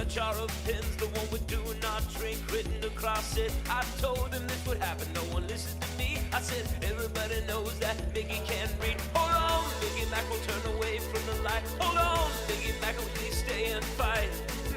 jar of pins, the one with do not drink written across it. I told him this would happen, no one listened to me. I said, everybody knows that Miggy can't read. Hold on, Miggy Mac will turn away from the light. Hold on, Miggy Mac will please stay and fight.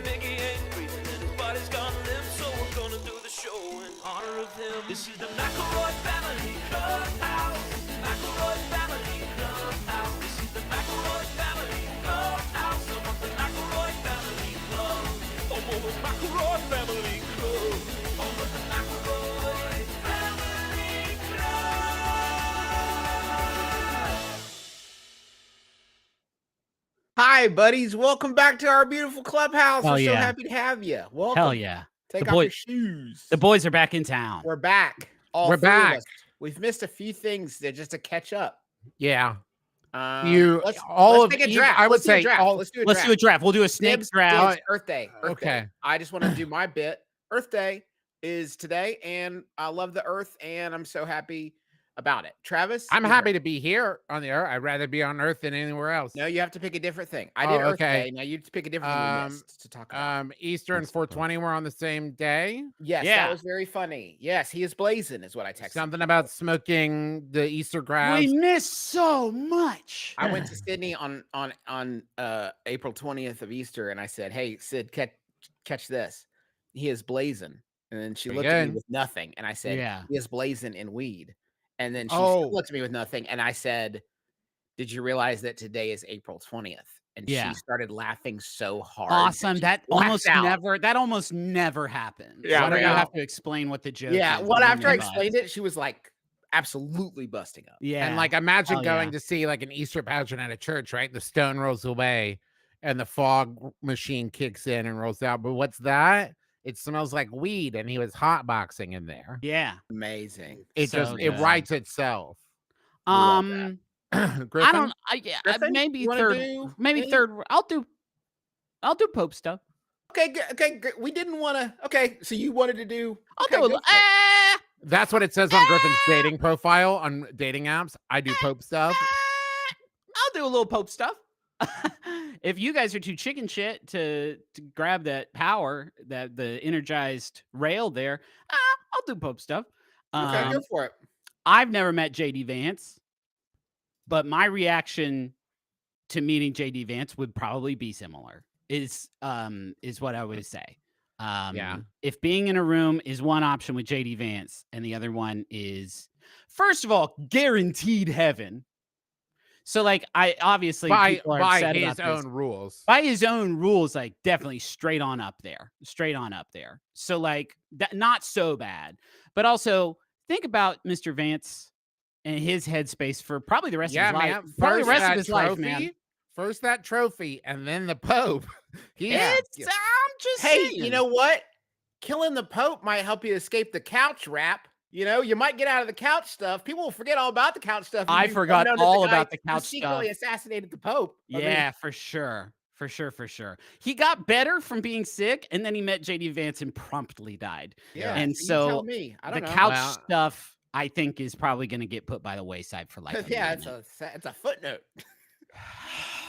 Miggy ain't breathing and his body's gone limp, so we're gonna do the show in honor of him. This is the McElroy family Clubhouse. McElroy family Clubhouse. This is the McElroy family Clubhouse. Some of the McElroy family Club. Oh, the McElroy family Club. Oh, the McElroy family Club. Hi, buddies. Welcome back to our beautiful clubhouse. Hell We're so yeah. happy to have you. Welcome. Hell yeah. Take The off boy- your shoes. The boys are back in town. We're back. All We're three of back. us. We've missed a few things there just to catch up. Yeah. Let's Of take a you- draft. I would Let's do a say draft. all. Let's do a Let's draft. do a draft. We'll do a snake Dibs, draft. dibs, Earth Day. Earth Day. Okay. I just want to do my bit. Earth Day is today, and I love the Earth, and I'm so happy about it. Travis, I'm your happy turn. to be here on the Earth. I'd rather be on Earth than anywhere else. No, you have to pick a different thing. I did Oh, Earth okay. Day. Now you pick a different thing we missed to talk about. Easter and 420 were on the same day. Yes, yeah. that was very funny. Yes, he is blazing, is what I texted. Something about smoking the Easter grass. We missed so much. I went to Sydney on April 20th of Easter, and I said, "Hey, Sid, catch this. He is blazing." And then she Pretty looked at me good. with nothing, and I said, Yeah. "He is blazing in weed." And then she Oh. still looked at me with nothing, and I said, "Did you realize that today is April 20th?" And Yeah. she started laughing so hard. Awesome. she That blacked out. almost never happened. Yeah, Why do you I know. have to explain what the joke Yeah. is? Well, and after I then explained it, she was like absolutely busting up. Yeah. And like imagine Oh, going yeah. to see like an Easter pageant at a church, right? The stone rolls away and the fog machine kicks in and rolls out. But what's that? It smells like weed, and he was hotboxing in there. Yeah. Amazing. It So just it good. writes itself. love that. Griffin? I don't Griffin, maybe you wanna third do maybe any- third I'll do Pope stuff. Okay, we didn't want to. Okay, so you wanted to do. I'll okay, do a go for it. That's what it says on Griffin's dating profile on dating apps. I do Pope stuff. I'll do a little Pope stuff. If you guys are too chicken shit to grab that power, that the energized rail there, I'll do Pope stuff. Okay, go for it. I've never met JD Vance, but my reaction to meeting JD Vance would probably be similar. Is what I would say. Yeah. If being in a room is one option with JD Vance, and the other one is, first of all, guaranteed heaven. So, like, I obviously people are by upset his about this. own rules. By his own rules, like definitely straight on up there. So like that, not so bad. But also think about Mr. Vance and his headspace for probably the rest of his life. Man. Probably the First rest that of his life, man. First that trophy, and then the Pope. Yeah. I'm just Hey, saying. you know what? Killing the Pope might help you escape the couch rap. You know, you might get out of the couch stuff. People will forget all about the couch stuff. I if you forgot found out that all guy about the who couch secretly assassinated the Pope. I mean, Yeah, for sure. He got better from being sick, and then he met JD Vance and promptly died. yeah. And you so tell me. I The don't know. couch Well- stuff, I think, is probably going to get put by the wayside for like. yeah, it's a footnote.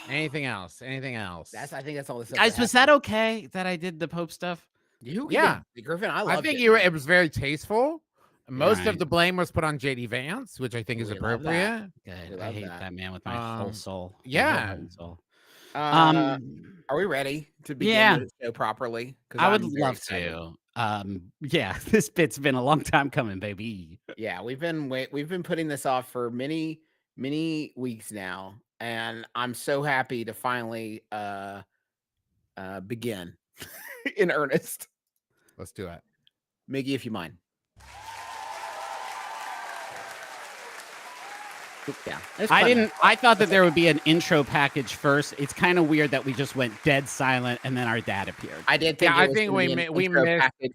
Anything else? I think that's all this. Guys, was that okay that I did the Pope stuff? Yeah. Griffin. I I love think it. it was very tasteful. Most Right. of the blame was put on JD Vance, which I think is We love that. appropriate. Good. We I love hate that. that man with my whole soul. My yeah. whole soul. Are we ready to begin yeah. the show properly? 'Cause I would I'm very love excited. to. Yeah, this bit's been a long time coming, baby. Yeah, we've been putting this off for many weeks now, and I'm so happy to finally begin in earnest. Let's do it. Miggy, if you mind. Yeah, I thought that there would be an intro package first. It's kind of weird that we just went dead silent and then our dad appeared. I did think. Yeah, it I was think gonna we be an mi- we intro missed- package.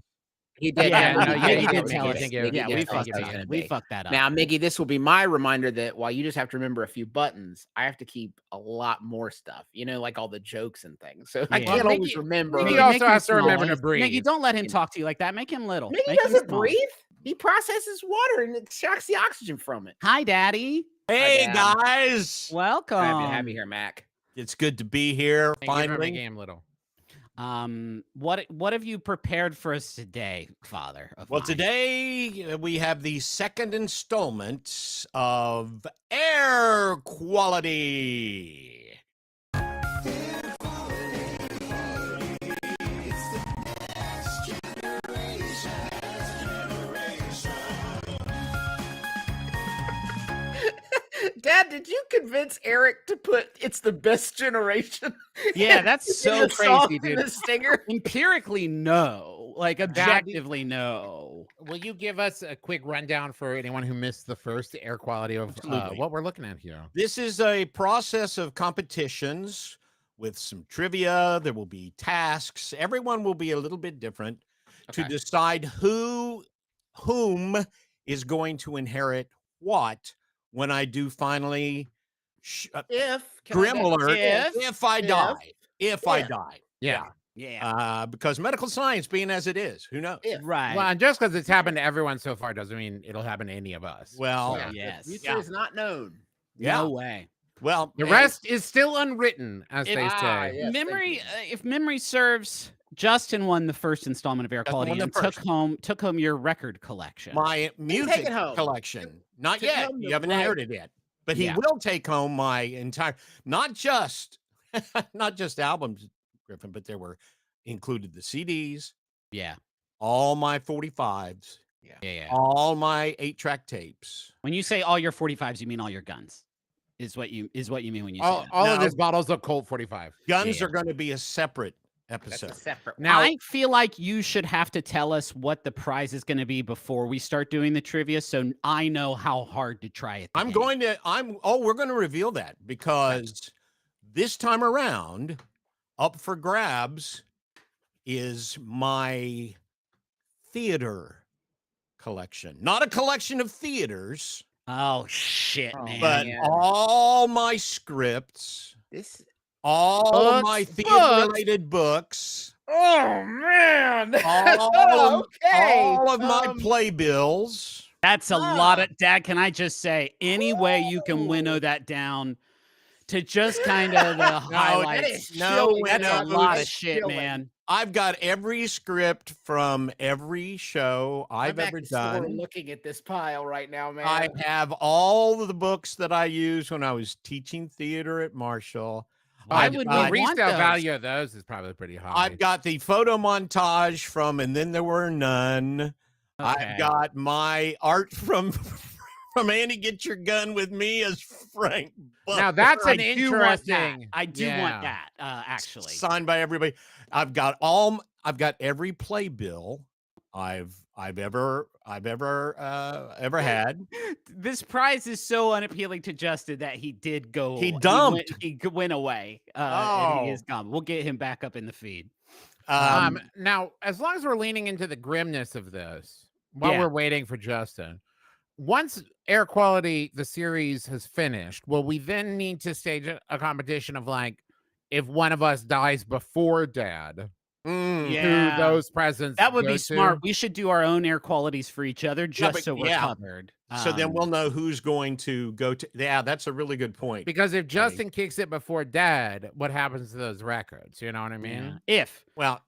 He did. Yeah, no, Miggy yeah, did Miggy tell did us. think it- Yeah, Miggy we did tell us fucked it was that. gonna We be. fucked that up. Now, Miggy, this will be my reminder that while you just have to remember a few buttons, I have to keep a lot more stuff. You know, like all the jokes and things. So I Yeah. can't Well, always Miggy- remember. Miggy Miggy, also make him has to remember small. to breathe. Miggy, don't let him talk to you like that. Make him little. Miggy Make him doesn't small. breathe. He processes water and extracts the oxygen from it. Hi, Daddy. Hey Dad. guys, Welcome. Happy to have you here, Mac. it's good to be here. Thank you for Finally, making him little. What have you prepared for us today, Father? Well, mine? today we have the second installment of Heir Quality. Dad, did you convince Eric to put "It's the Best Generation"? Yeah, that's in so the song, crazy, in dude. the stinger. Empirically, no. Like objectively, no. Will you give us a quick rundown for anyone who missed the first Air Quality of Absolutely. what we're looking at here? This is a process of competitions with some trivia. There will be tasks. Everyone will be a little bit different to Okay. decide whom is going to inherit what when I do finally If grim alert if I die. If I If. die. Yeah. Yeah. Because medical science being as it is, who knows? If. Right. Well, and just because it's happened to everyone so far doesn't mean it'll happen to any of us. Well, Yeah. Yes. The future is not known. yeah. No way. Well, The rest is still unwritten, as If- they Ah, say. yes, thank memory, you. if memory serves, Justin won the first installment of Air Justin Quality won the and first. took home your record collection. my music it home. collection. Not Took yet. home You the haven't right- inherited it. But he Yeah. will take home my entire not just albums, Griffin, but there were included the CDs, yeah. all my 45s, Yeah. all my 8-track tapes. When you say all your 45s, you mean all your guns. Is what you mean when you say All, that. all of No. this bottles of Colt 45. Guns Yeah. are going to be a separate That's episode. a separate. Now, I feel like you should have to tell us what the prize is going to be before we start doing the trivia, so I know how hard to try it. we're going to reveal that because this time around, up for grabs is my theater collection. Not a collection of theaters, Oh shit, Oh, man! but man. all my scripts, This. all of my Books, theater-related books, Oh man. all, okay. all of my playbills. That's a lot of Dad. Can I just say, any way you can winnow that down to just kind of the highlights? is No, chilling. That's a no, lot of That's shit, chilling. man. I've got every script from every show I've I'm ever actually sort of done. looking at this pile right now, man. I have all of the books that I used when I was teaching theater at Marshall. Why I've would got- we want resale those? value of those is probably pretty high. I've got the photo montage from And Then There Were None. Okay. I've got my art from Andy Get Your Gun with Me as Frank. Now that's I an do want that. interesting. I do Yeah. want that. Actually, signed by everybody. I've got every playbill I've ever had. this prize is so unappealing to Justin that he did go. He dumped. He went away. And he Oh. is gone. We'll get him back up in the feed. Now, as long as we're leaning into the grimness of this, while Yeah. we're waiting for Justin, once Air Quality, the series, has finished, will we then need to stage a competition of like, if one of us dies before Dad, Yeah. who those presents That would go be to? smart. We should do our own air qualities for each other just but- so we're yeah. covered. So then we'll know who's going to go to. Yeah, that's a really good point. Because if Justin kicks it before Dad, what happens to those records? You know what I mean? yeah. If Well,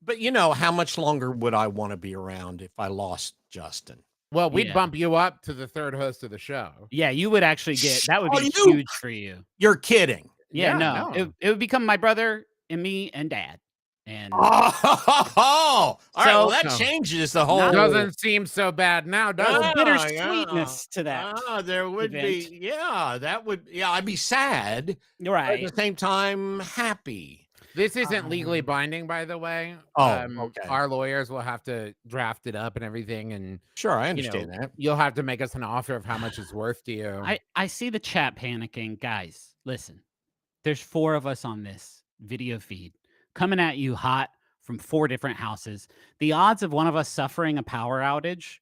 but you know, how much longer would I want to be around if I lost Justin? Well, we'd Yeah. bump you up to the third host of the show. yeah, you would actually get that would Oh, be you- huge for you. You're kidding. Yeah, Yeah, no, no. It would become my brother and me and Dad. And Oh, all right. Well, that So- changes the whole. Doesn't seem so bad now, does there's it? a Yeah, bittersweetness to that. There would be. event. Yeah, that would. Yeah, I'd be sad, but Right. at the same time happy. This isn't legally binding, by the way. Oh, okay. Our lawyers will have to draft it up and everything, and Sure, I you understand know, that. you'll have to make us an offer of how much it's worth to you. I see the chat panicking. Guys, listen. There's 4 of us on this video feed coming at you hot from 4 different houses. The odds of one of us suffering a power outage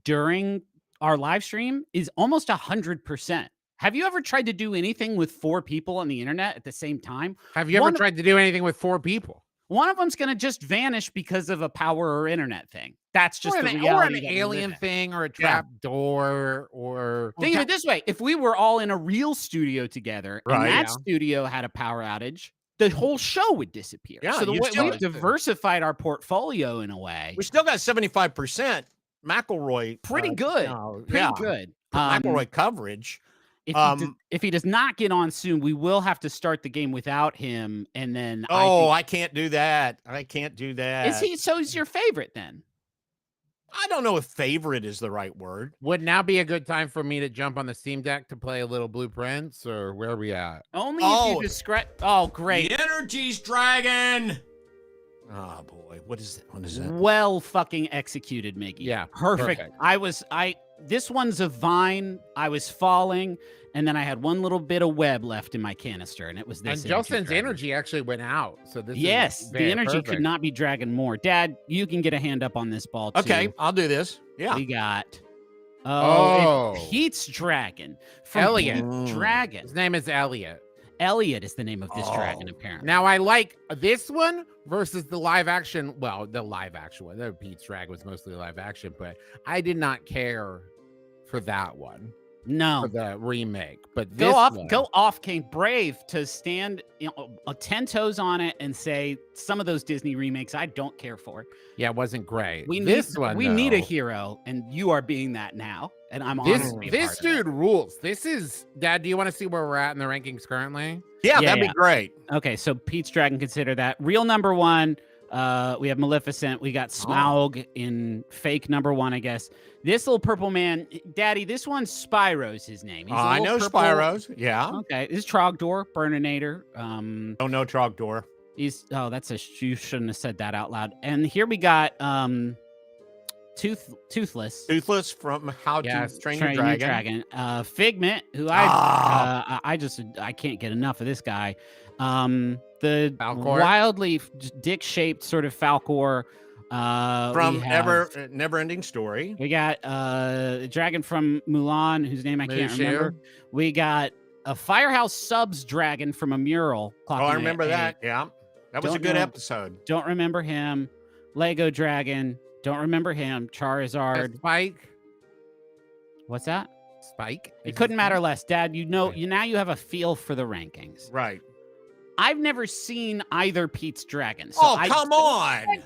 during our live stream is almost 100%. Have you ever tried to do anything with 4 people on the internet at the same time? Have you ever one of- tried to do anything with 4 people? One of them's going to just vanish because of a power or internet thing. That's just Or the an reality that we live alien in. thing, or a trap door, or Think of it this way: if we were all in a real studio together Right, and that yeah. studio had a power outage, the whole show would disappear. Yeah, so the you way still- we've diversified our portfolio in a way. We still got 75% McElroy. Pretty good. Pretty yeah, good. McElroy coverage. If he does not get on soon, we will have to start the game without him. And then I can't do that. I can't do that. is he? So he's your favorite then? I don't know if favorite is the right word. Would now be a good time for me to jump on the Steam Deck to play a little Blueprints, or where are we at? Only if you describe. Oh, great. The Energy's Dragon. Oh boy, what is that? What is that? Well fucking executed, Miggy. Yeah, Perfect. perfect. This one's a vine. I was falling, and then I had one little bit of web left in my canister, and it was this. And Justin's energy actually went out. So this Yes, is the very energy could perfect. not be dragging more. Dad, you can get a hand up on this ball too. Okay, I'll do this. Yeah. We got Oh. Pete's Dragon from Elliot. Pete's Dragon. His name is Elliot. Elliot is the name of this dragon, apparently. Now I like this one versus the live action. Well, the live action one. The Pete's Dragon was mostly live action, but I did not care for that one. No. For the remake, but Go this off, one, go off, King. Brave to stand 10 toes on it and say some of those Disney remakes I don't care for. Yeah, it wasn't great. We this need, one, we need a though, hero, and you are being that now. And I'm honored This to be a this part of dude rules. This is Dad. Do you want to see where we're at in the rankings currently? Yeah, Yeah, that'd yeah. be great. it. Okay, so Pete's Dragon, consider that real number one. We have Maleficent. We got Smaug in fake number one, I guess. This little purple man, Daddy. This one's Spyro's his name. He's a I little know purple- Spyro's. Yeah. Okay, this is Trogdor, Burninator. Don't know Trogdor. He's you shouldn't have said that out loud. And here we got Toothless. Toothless from How Yes, to Train Your Dragon. Figment, who I can't get enough of this guy. The Falcor? wildly dick-shaped sort of Falcor. From we have- Never-Ending Story. We got a dragon from Mulan, whose name I can't Mushu. remember. We got a Firehouse Subs dragon from a mural. Oh, I remember that. Yeah. That was a Don't good know. episode. Don't remember him. Lego Dragon. Don't remember him. Charizard. Spike. What's that? Spike. It Is couldn't his matter name? less, Dad. You know, Okay. you now you have a feel for the rankings. Right. I've never seen either Pete's Dragon. So Oh, come on.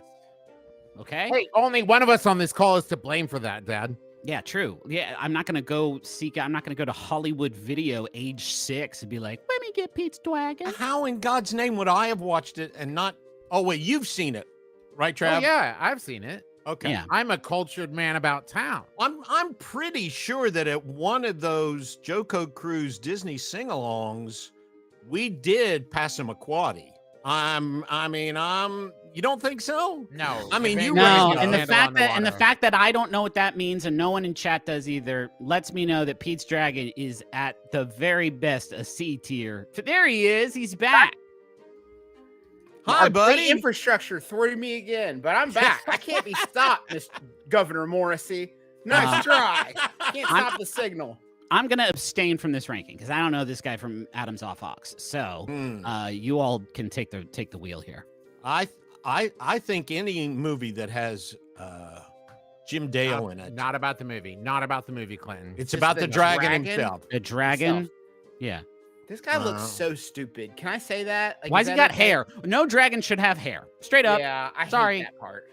Okay. Hey, only one of us on this call is to blame for that, Dad. Yeah, true. Yeah, I'm not gonna go I'm not gonna go to Hollywood Video age 6 and be like, let me get Pete's Dragon. How in God's name would I have watched it and not? Oh, wait, you've seen it, right, Trav? Oh, yeah, I've seen it. Okay. Yeah. I'm a cultured man about town. I'm pretty sure that at one of those Joko Cruise Disney sing-alongs, we did Passamaquoddy. You don't think so? No. I mean, if you anybody No, wouldn't can and the handle fact on that and the water. fact that I don't know what that means and no one in chat does either lets me know that Pete's Dragon is at the very best a C tier. There he is. He's back. Hi, Our great buddy. Infrastructure thwarted me again, but I'm back. I can't be stopped, Miss Governor Morrissey. Nice try. Can't stop the signal. I'm gonna abstain from this ranking because I don't know this guy from Adam's Off Hawks. So Hmm. you all can take the wheel here. I think any movie that has Jim Dale in it, Not about the movie. Not about the movie, Clinton. it's Just about the dragon dragon? himself. The dragon. Himself. Yeah. This guy looks Wow. so stupid. Can I say that? Like, Why's is he that got okay? hair? No dragon should have hair. Straight up. Yeah, I Sorry. hate that part.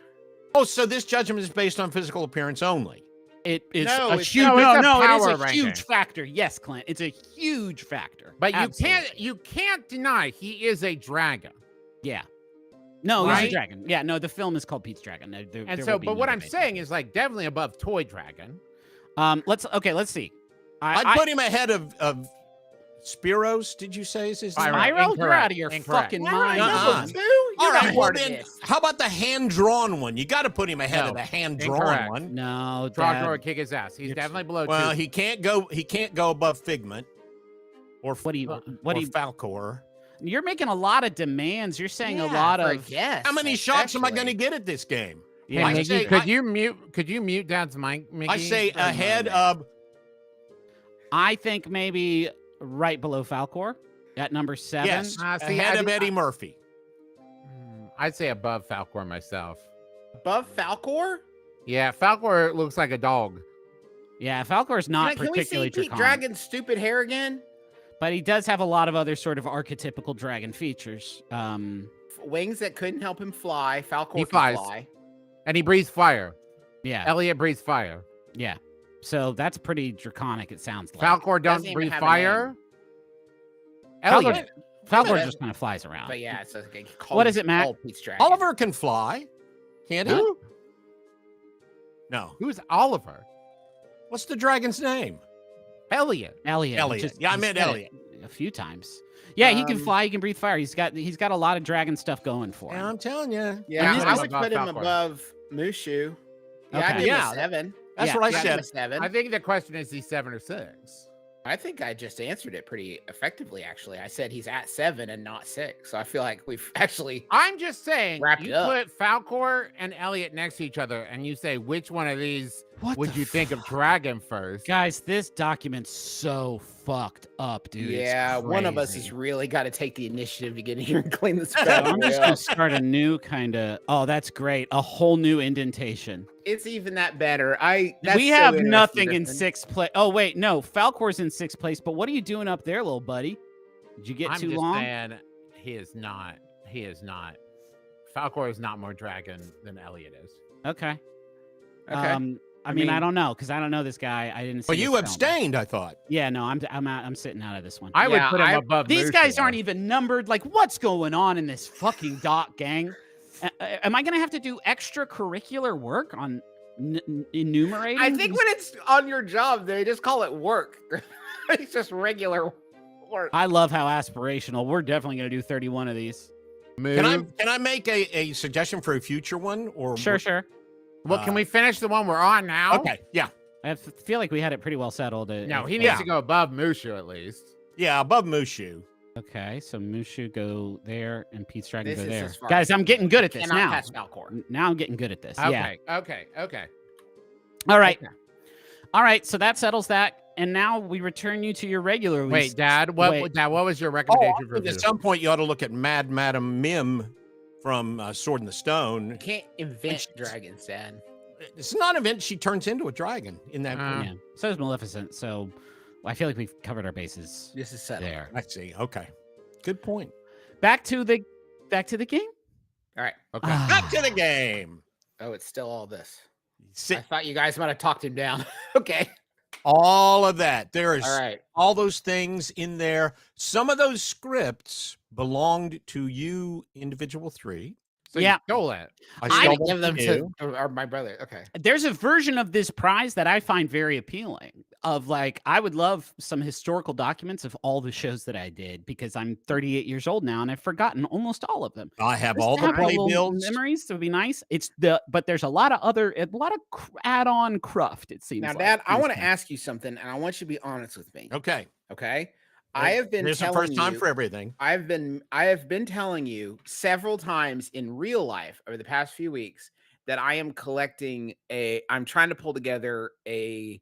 Oh, so this judgment is based on physical appearance only. It is No, a it's- huge no, it's a no, it is power a ranking. huge factor. Yes, Clint. It's a huge factor. But Absolutely. you can't deny he is a dragon. Yeah. No, he's Right? a dragon. Yeah, no, the film is called Pete's Dragon. And so, but what I'm saying is like definitely above Toy Dragon. let's see. I'd put him ahead of Spiros. Did you say is his name? Spyro. Spyro, you're Incorrect. out of your Incorrect. fucking Why would I mind. Uh-uh. know too? All You're right, not well part of then, this. how about the hand-drawn one? You got to put him ahead No. of the hand-drawn Incorrect. one. No, Trogdor Dad. would kick his ass. He's You're- definitely below Well, two. he can't go above Figment or What do you or what do you Falcor. You're making a lot of demands. You're saying a Yeah, lot for a of guess, How many shots am I going to especially. get at this game? yeah, I Miggy, say- could you mute Dad's mic, Miggy? I say for a ahead moment. of. I think maybe right below Falcor at number 7. Yes, See, ahead I of do- Eddie Murphy. I'd say above Falcor myself. Above Falcor? Yeah, Falcor looks like a dog. Yeah, Falcor's not Can we see particularly Pete draconic. Dragon's stupid hair again? But he does have a lot of other sort of archetypical dragon features. Wings that couldn't help him fly. Falcor He can flies. fly. And he breathes fire. Yeah, Elliot breathes fire. yeah. So that's pretty draconic, it sounds like. Falcor Doesn't don't even breathe have a fire. name. Elliot. Falcor Yeah. just kind of flies around. But yeah, it's like What is it, Matt? Pete's dragon. Oliver can fly. Can't he? Who? No. Who's Oliver? What's the dragon's name? Elliot. Elliot. Elliot. Yeah, I he meant said it Elliot. a few times. Yeah, he can Um, fly. He can breathe fire. He's got a lot of dragon stuff going for Yeah, him. I'm telling you. Yeah, And I this would is put him above Falcor. above Mushu. Yeah, I'd Okay. give him Yeah. a 7. That's Yeah, what I Yeah, I'd give him said. a 7. I think the question is he 7 or 6. I think I just answered it pretty effectively, actually. I said he's at 7 and not 6. So I feel like we've actually. I'm just saying, Wrapped you it up. put Falcor and Elliot next to each other, and you say which one of these What would the you think of Dragon first? Guys, this document's so fucked up, dude. It's Yeah, one of us crazy. has really got to take the initiative to get in here and clean this So bad I'm boy just up. gonna start a new kind of. Oh, that's great. A whole new indentation. It's even that better. That's We so have interesting, nothing in Griffin. 6th place. Oh wait, no, Falcor's in 6th place. But what are you doing up there, little buddy? Did you get I'm too just long? saying he is not. He is not. Falcor is not more dragon than Elliot is. Okay. Okay. I mean, I mean- don't know because I don't know this guy. I didn't. See But his you film. abstained, I thought. Yeah, no, I'm out. I'm sitting out of this one. I would Yeah, put him above These guys Mushu. aren't even numbered. Like, what's going on in this fucking doc, gang? Am I gonna have to do extracurricular work on enumerating? I think these- when it's on your job, they just call it work. It's just regular work. I love how aspirational. We're definitely gonna do 31 of these. Can I make a suggestion for a future one? Or Sure. Well, can we finish the one we're on now? Okay. Yeah. I feel like we had it pretty well settled. No, he Yeah. needs to go above Mushu at least. Yeah. Above Mushu. Okay, so Mushu go there and Pete's Dragon This go is there. as far Guys, as I'm getting good at this Cannot now. pass Falcor. Now I'm getting good at this. Yeah. Okay. All right. Okay. All right. So that settles that. And now we return you to your regular. Wait, Dad, what was your Oh, recommendation I for think this? at some point you ought to look at Madam Mim from Sword in the Stone. You can't invent Which- dragons, Dad. It's not an event. She turns into a dragon in that. Yeah. So is Maleficent. So I feel like we've covered our bases This is settled. there. I see. Okay. Good point. Back to the game. All right. Okay. Back to the game. Oh, it's still all this. I Sit thought you guys might have talked him down. Okay. all of that. There is All right. all those things in there. Some of those scripts belonged to you, individual 3. So Yeah. you stole it. I stole didn't give them from to you. or my brother. Okay. There's a version of this prize that I find very appealing. Of like, I would love some historical documents of all the shows that I did because I'm 38 years old now and I've forgotten almost all of them. I have Just all to the have play little builds. memories. It would be nice. But there's a lot of add-on cruft. It seems. Now, like, Dad, I in this want to game. ask you something, and I want you to be honest with me. Okay. Okay. I have been There's a telling first time you, for everything. I have been telling you several times in real life over the past few weeks that I am collecting I'm trying to pull together a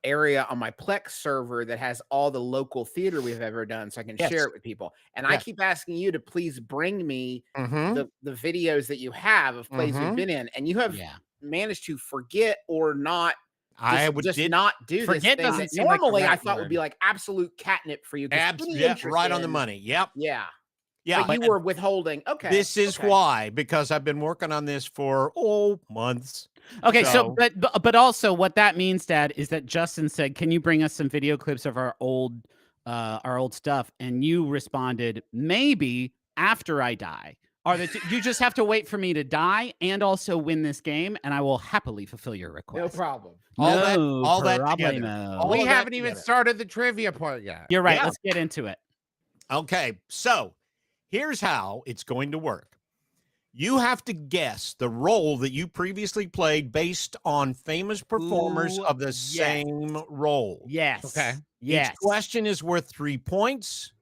area on my Plex server that has all the local theater we've ever done so I can Yes. share it with people. And I Yes. keep asking you to please bring me Mm-hmm. the videos that you have of plays we've Mhm. been in, and you have Yeah. managed to forget or not I just, would just did not do Forget this thing doesn't that seem like the normally I right thought would be word. like absolute catnip for you. 'cause any yeah, interest right on the in- money. Yep. Yeah. Yeah. But you were withholding. Okay. This is okay. why, because I've been working on this for months. Okay, So- but also what that means, Dad, is that Justin said, "Can you bring us some video clips of our old stuff?" And you responded, "Maybe after I die." You just have to wait for me to die and also win this game, and I will happily fulfill your No request. problem. All that- No all that together. problemo. All We of that haven't even together. started the trivia part yet. You're right. Yeah. Let's get into it. Okay, so here's how it's going to work. You have to guess the role that you previously played based on famous performers Ooh, of the yes. same role. Yes. Okay. Yes. Each question is worth 3 points.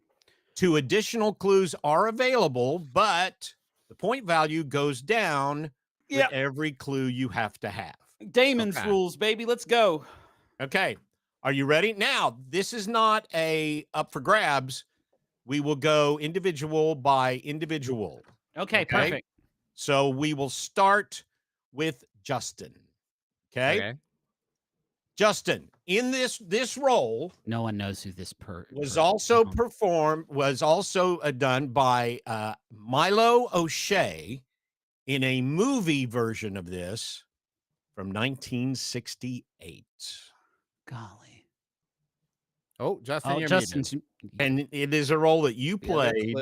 2 additional clues are available, but the point value goes down Yep. with every clue you have to have. Damon's Okay. rules, baby. Let's go. Okay. Are you ready? Now, this is not a up for grabs. We will go individual by individual. Okay, Okay. perfect. So we will start with Justin. Okay. Okay. Justin, in this role No one knows who this was also done by Milo O'Shea in a movie version of this from 1968. Golly. Oh, Justin, you're Justin's. And it is a role that you played.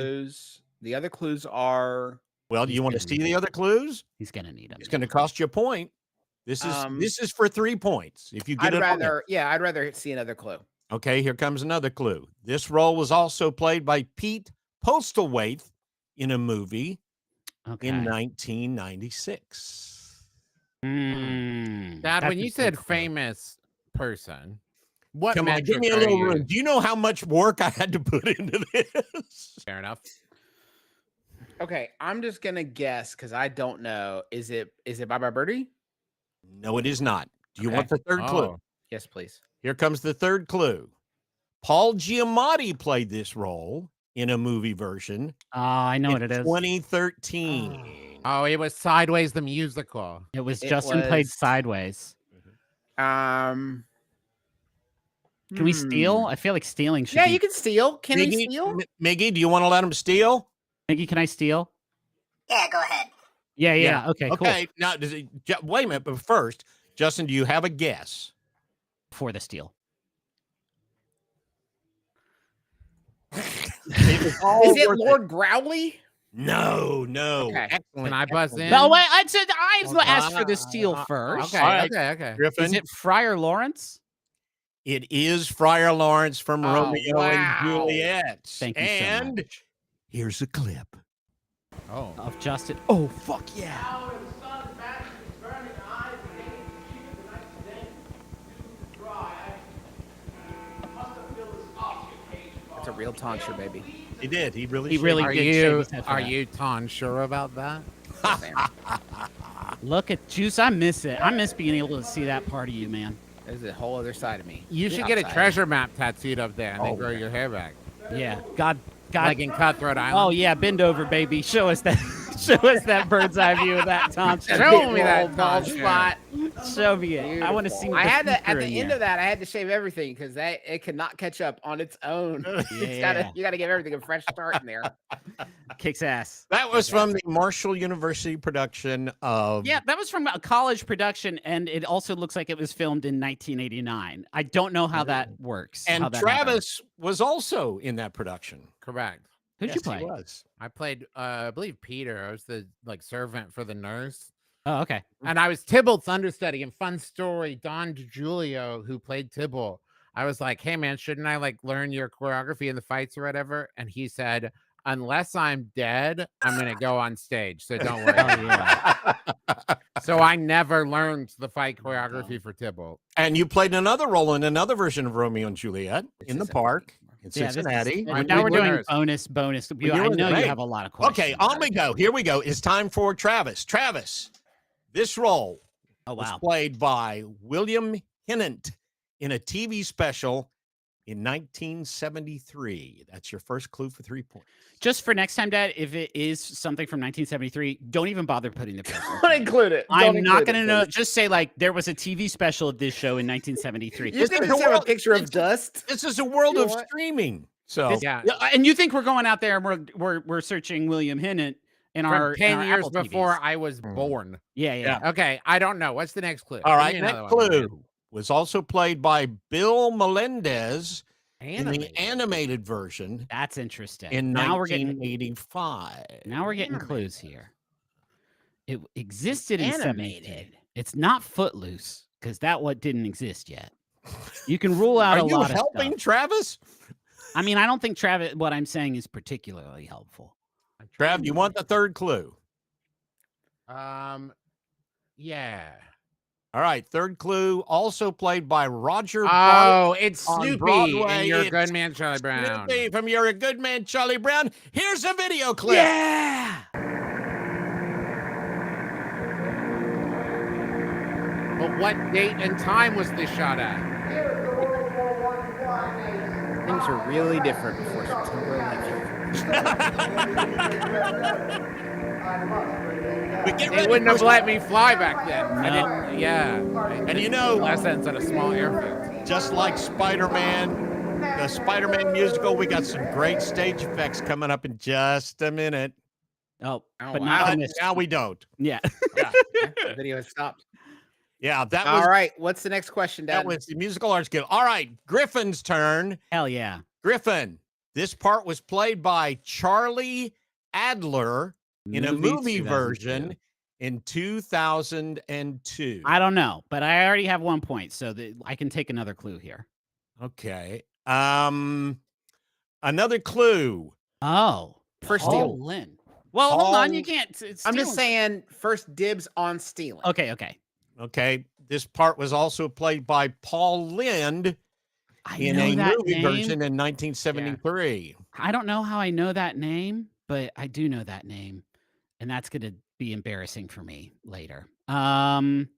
The other clues are. Well, do you want to see the other clues? He's gonna need them. It's going to cost you a point. This is for 3 points. If you get I'd rather see another clue. Okay, here comes another clue. This role was also played by Pete Postlethwaite in a movie in 1996. Dad, when you said famous person, what Come on, give me a little room. Do you know how much work I had to put into this? Fair enough. Okay, I'm just gonna guess because I don't know. Is it Bye Bye Birdie? No, it is not. Do you want the third clue? Yes, please. Here comes the third clue. Paul Giamatti played this role in a movie version. I know what it is. 2013. Oh, it was Sideways the musical. It was Justin played Sideways. Can we steal? I feel like stealing should be... you can steal. Can we steal? Miggy, do you want to let him steal? Miggy, can I steal? Yeah, go ahead. Yeah. Okay, cool. Okay, now, wait a minute, but first, Justin, do you have a guess? For the steal. Is it Lord Growly? No. Okay. Excellent. Can I buzz in? No, wait, I asked for the steal first. Okay. Griffin? Is it Friar Lawrence? It is Friar Lawrence from Romeo and wow. Juliet. Thank you so And much. here's a clip. Oh. Of Justin. Oh, fuck yeah. That's a real tonsure, baby. He did. He really Are you sure about that? Look at Juice. I miss it. I miss being able to see that part of you, man. There's a whole other side of me. You should get a treasure map tattooed up there and then grow your hair back. Yeah. God. Like in Cutthroat Island. Oh yeah, bend over, baby. Show us that. Show us that bird's eye view of that tonsure. Show me that bald tonsure. spot. Show me it. I want to see. I had to at the end of that. I had to shave everything because it could not catch up on its own. Yeah. You gotta give everything a fresh start in there. Kicks ass. That was from the Marshall University production of. Yeah, that was from a college production, and it also looks like it was filmed in 1989. I don't know how that works. And how that Travis was also in that production. Correct. Who'd you play? He was. I played, I believe Peter. I was the servant for the nurse. Oh, okay. And I was Tybalt's understudy. And fun story, Don DiGiulio, who played Tybalt, I was like, hey man, shouldn't I learn your choreography in the fights or whatever? And he said, unless I'm dead, I'm gonna go on stage. So don't worry. So I never learned the fight choreography for Tybalt. And you played another role in another version of Romeo and Juliet in the park in Cincinnati. Now we're doing bonus. I know you have a lot of questions. Okay, on we go. Here we go. It's time for Travis. Travis, this role was played by William Hinnant in a TV special in 1973. That's your first clue for 3 points. Just for next time, Dad, if it is something from 1973, don't even bother putting the person. Don't include it. I'm not going to know. Just say there was a TV special of this show in 1973. You think we have a picture of dust? This is a world of streaming. So and you think we're going out there and we're searching William Hinnant in our 10 years Apple before TVs. I was born. Yeah. Okay, I don't know. What's the next clue? All right, next clue was also played by Bill Melendez in the animated version. That's interesting. In now 1985. Now we're getting clues here. It existed in animated. It's not Footloose because that didn't exist yet. You can rule out a lot of stuff. Are you helping Travis? I mean, I don't think Travis. What I'm saying is particularly helpful. Trav, you want the third clue? Yeah. All right, third clue, also played by Roger. Oh, it's Snoopy Broadway. and You're a Good Man, Charlie Brown. Snoopy from You're a Good Man, Charlie Brown. Here's a video clip. Yeah. But what date and time was this shot at? Things were really different before September 11th. They wouldn't have let me fly back then. No. I didn't. Yeah. And you know, lessons at a small airfield. just like Spider-Man, the Spider-Man musical. We got some great stage effects coming up in just a minute. Oh, Oh, but wow. not But from this. now we don't. Yeah. Yeah, The video has stopped. yeah, that All was right. What's the next question, Dad? that was the musical arts guild. All right, Griffin's turn. Hell yeah. Griffin, this part was played by Charlie Adler in a movie 2002. version in 2002. I don't know, but I already have 1 point, so I can take another clue here. Okay. Another clue. Oh, First Paul steal. Lynn. Well, hold on. You Paul- can't. I'm just stealing- saying first dibs on stealing. Okay, okay. Okay. This part was also played by Paul Lind I in know a that movie name. version in 1973. I don't know how I know that name, but I do know that name, and that's going to be embarrassing for me later. I'm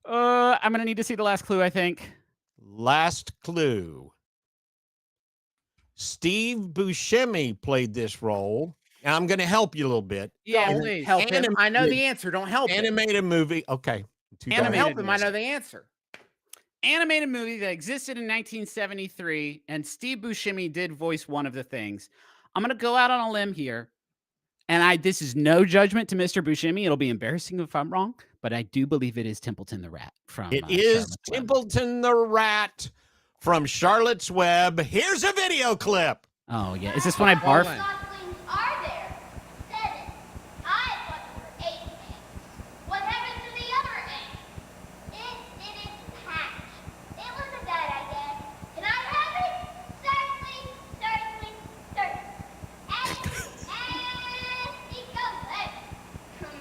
going to need to see the last clue, I think. Last clue. Steve Buscemi played this role. And I'm going to help you a little bit. Don't help him. I know the answer. Don't help him. Animated movie. Okay. Don't help him. I movie. know the answer. Animated movie that existed in 1973, and Steve Buscemi did voice one of the things. I'm going to go out on a limb here, and this is no judgment to Mr. Buscemi. It'll be embarrassing if I'm wrong, but I do believe it is Templeton the Rat from It is Charlotte's Web. Templeton the Rat from Charlotte's Web. Here's a video clip. Oh, yeah. Is this when I barf? Goslings are there? 7. I thought there were 8 eggs. What happened to the other egg? It didn't hatch. It was a bad idea. Can I have it? Certainly, certainly, certainly. And he goes there.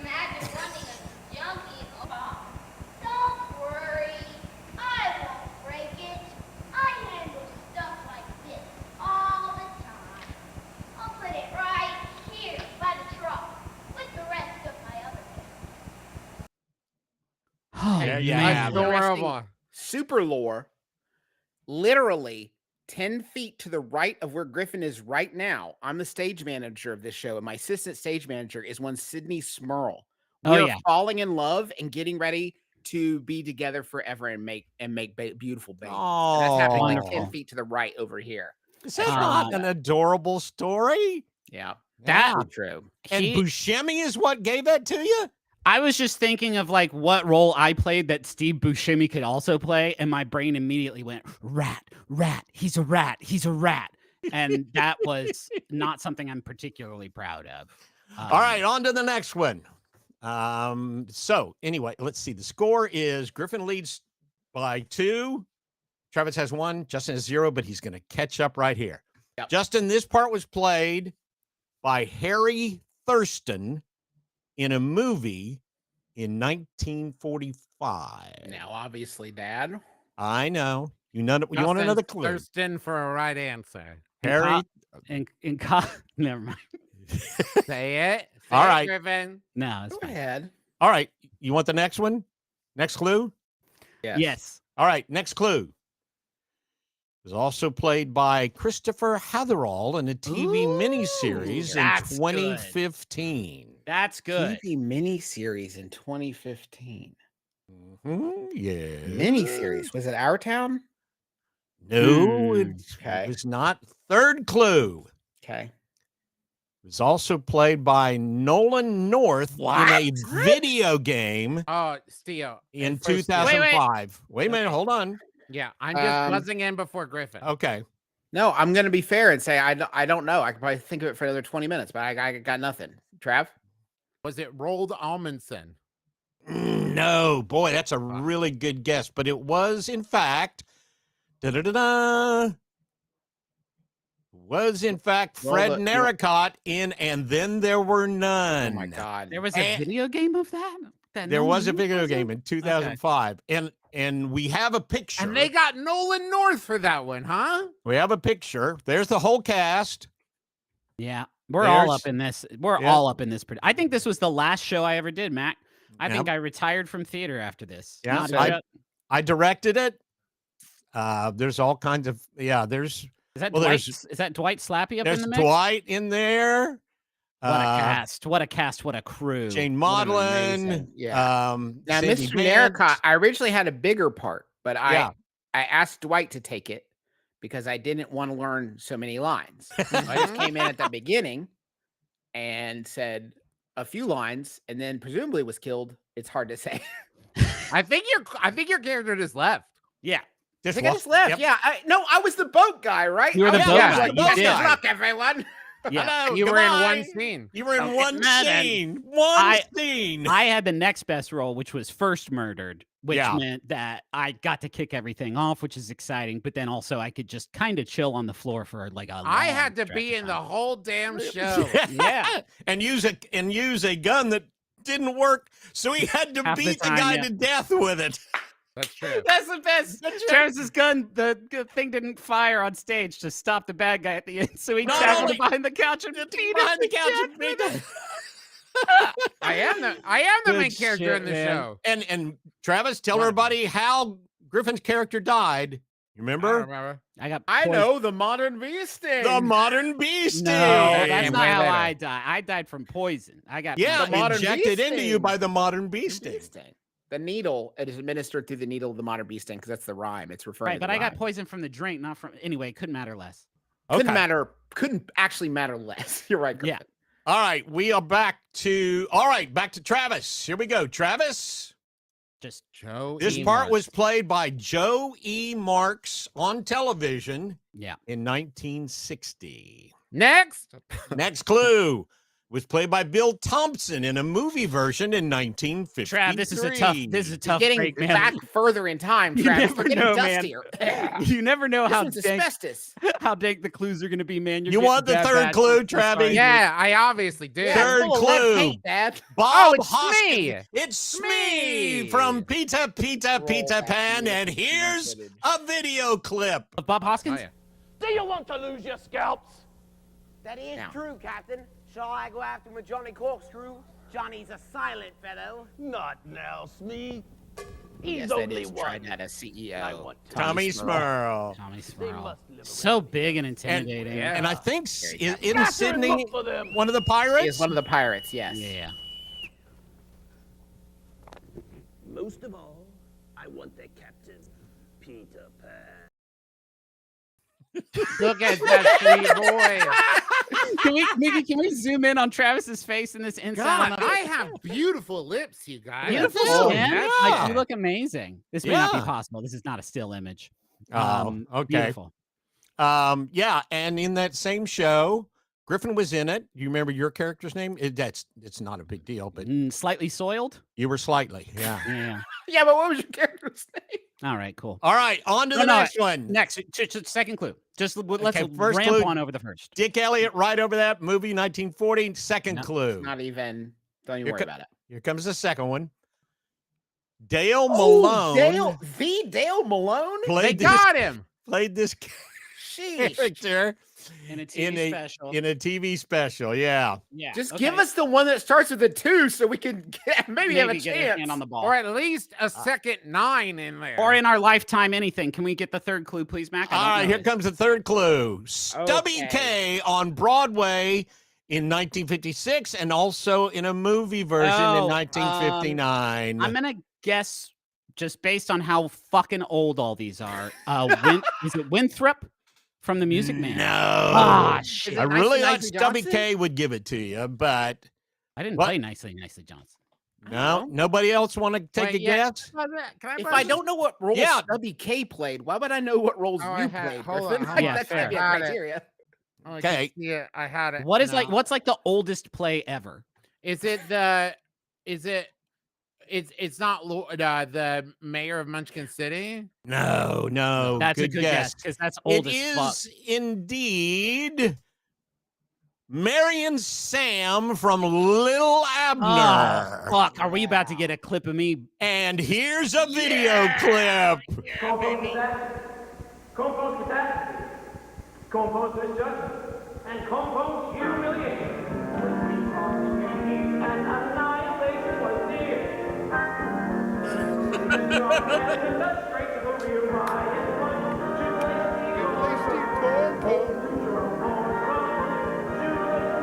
Imagine running a junkie along. Don't worry. I won't break it. I handle stuff like this all the time. I'll put it right here by the truck with the rest of my other eggs. Oh, There you man. have it. Adorable. Super lore. Literally 10 feet to the right of where Griffin is right now. I'm the stage manager of this show, and my assistant stage manager is one Sydney Smurl. Oh, We're yeah. falling in love and getting ready to be together forever and make beautiful babies. And that's happening like 10 Wonderful. feet to the right over here. Is that not an adorable story? Yeah, That- that's true. And He- Buscemi is what gave that to you? I was just thinking of like what role I played that Steve Buscemi could also play, and my brain immediately went, rat, he's a rat, he's a rat. And that was not something I'm particularly proud of. All right, on to the next one. So anyway, let's see. The score is Griffin leads by 2. Travis has 1. Justin has 0, but he's going to catch up right here. Yep. Justin, this part was played by Harry Thurston in a movie in 1945. Now, obviously, Dad. I know. You want Justin's another clue? Thurston for a right answer. Harry. Never mind. Say it. Say All it, right. Griffin. No, it's Go fine. ahead. All right. You want the next one? Next clue? Yes. All right, next clue. It was also played by Christopher Hatherall in a TV miniseries that's in good. 2015. That's good. TV miniseries in 2015. Yeah. Miniseries. Was it Our Town? No, it Okay. was not. Third clue. Okay. It was also played by Nolan North in a What? video game Oh, Steel. in First- 2005. Wait a minute, hold on. Yeah, I'm just buzzing in before Griffin. Okay. No, I'm going to be fair and say I don't know. I could probably think of it for another 20 minutes, but I got nothing. Trav? Was it Roald Amundsen? No, boy, that's a really good guess, but it was in fact was in fact Fred Well, Narracott in And Then There Were None. Oh my God. There was a video game of that? There was a video Was game it? in 2005, and we have a picture. And they got Nolan North for that one, huh? We have a picture. There's the whole cast. Yeah. We're all There's- up in this. We're Yeah. all up in this. I think this was the last show I ever did, Mac. I think Yep. I retired from theater after this. Yeah, Not a I- joke. I directed it. There's all kinds of there's Is that well, Dwight? there's- Is that Dwight Slappy up in there's the mix? Dwight in there. What a cast! What a cast! What a crew! Jane What an Maudlin. amazing- yeah. Now, Cindy Mr. Vance. Narracott, I originally had a bigger part, but Yeah. I asked Dwight to take it because I didn't want to learn so many lines. So I just came in at the beginning and said a few lines, and then presumably was killed. It's hard to say. I think your character just left. Yeah. I think I just left. Yep. Yeah. I was the boat guy, right? You were the I was boat just guy. like, You "Best did. of luck, everyone." Yeah. Hello, You were in one goodbye. scene. You were in Okay, one now then. scene. Scene. I had the next best role, which was first murdered, which Yeah. meant that I got to kick everything off, which is exciting. But then also I could just kind of chill on the floor for like a I long had to stretch be of in the time. whole damn show. Yeah. and use a gun that didn't work, so he had to Half the beat the time, guy yeah. to death with it. That's true. That's the best. Travis's gun, the thing didn't fire on stage to stop the bad guy at the end, so he Not tackled only- him behind the couch and beat Behind the him to couch death and beat with the- it. I am the main Good character shit, in the man. show. And Travis, tell Yeah. everybody how Griffin's character died. You I remember? remember. I got. I poisoned. know the modern bee sting. The modern beast. No, that that's came not way how later. I died. I died from poison. I got Yeah, The modern injected bee into you sting. by the modern bee Bee sting. sting. The needle, it is administered through the needle of the modern bee sting because that's the rhyme. It's referring right, to but the I got rhyme. poisoned from the drink, not from. Anyway, it couldn't matter less. Couldn't actually matter less. You're right. Yeah. Griffin. All right, we are back to Travis. Here we go. Travis. Just Joe. This E. part Marks. was played by Joe E. Marks on television yeah. in 1960. Next. Next clue was played by Bill Thompson in a movie version in 1953. Trav, this is a tough Getting break, man. back further in time, You Travis. never We're getting know, man. dustier. You never know This how one's dank, asbestos. how dank the clues are going to be, man. You're You getting want the that third bad clue, for Travis? finding Yeah, I obviously did. Yeah, Third full of lead clue. paint, Dad. Bob it's Hoskins. me. It's Smee. me from Peter Roll that Pan, and beautiful here's footage. a video clip. Of Bob Hoskins? Oh, yeah. Do you want to lose your scalps? That is Now. true, Captain. Shall I go after him with Johnny Corkscrew? Johnny's a silent fellow. Not now, Smee. He's Yes, that only is one. tried at a CEO. I want Tommy Smurl. Tommy They Smurl. must live So around big and And, intimidating. and I think isn't Catherine, Sydney look for them. one of the He pirates? is one of the pirates, yes. Yeah. Most of all, I want the Captain, Peter Pan. Look at that sweet boy. Can we zoom in on Travis's face in this inside? God, on the- I have beautiful lips, you guys. Beautiful Oh, skin. yeah. Like, you look amazing. This may not be Yeah. possible. This is not a still image. Oh, okay. Beautiful. Yeah, and in that same show, Griffin was in it. You remember your character's name? It's not a big deal, but Slightly soiled. you were slightly. Yeah. Yeah. Yeah, but what was your character's name? All right. Cool. All right, on to the No, next one. Next, second clue. Just let's Okay, first ramp clue. on over the first. Dick Elliott, right over that movie, 1940. Second No, clue. Not even. Don't even Here worry co- about it. Here comes the second one. Dale Oh, Malone Dale Malone. They played got him. this Sheesh. character In a TV special. in a TV special. Yeah. Yeah. Just okay. give us the one that starts with a 2 so we can maybe have a get chance. hand on the ball. Or at least a second 9 in there. Or in our lifetime anything. Can we get the third clue, please, Mac? I All don't right, know here this. comes the third clue. Stubby Okay. K on Broadway in 1956 and also in a movie version Oh, in 1959. I'm gonna guess just based on how fucking old all these are. Is it Winthrop from The Music Man? No. Ah, shit. I it really Nicely thought Nicely Stubby Johnson? K would give it to you, but I didn't What? play Nicely Johnson. no. Nobody else want to take Wait, a yeah. guess? Can If I don't know what role Yeah. Stubby K played, why would I know what roles Oh, you I had- played, hold on, Griffin? hold Like, on. that's Yeah, gotta be a fair. criteria. Okay. Yeah, I had it. What is No. what's like the oldest play ever? Is it it's not the mayor of Munchkin City? No. That's a good guess because that's old It as fuck. is indeed Marion Sam from Little Abner. Oh, fuck. Are we about to get a clip of me? And here's a video clip. Compose catastrophe, compose misjudgment, and compose humiliation. And annihilation was near. The strength of a real lion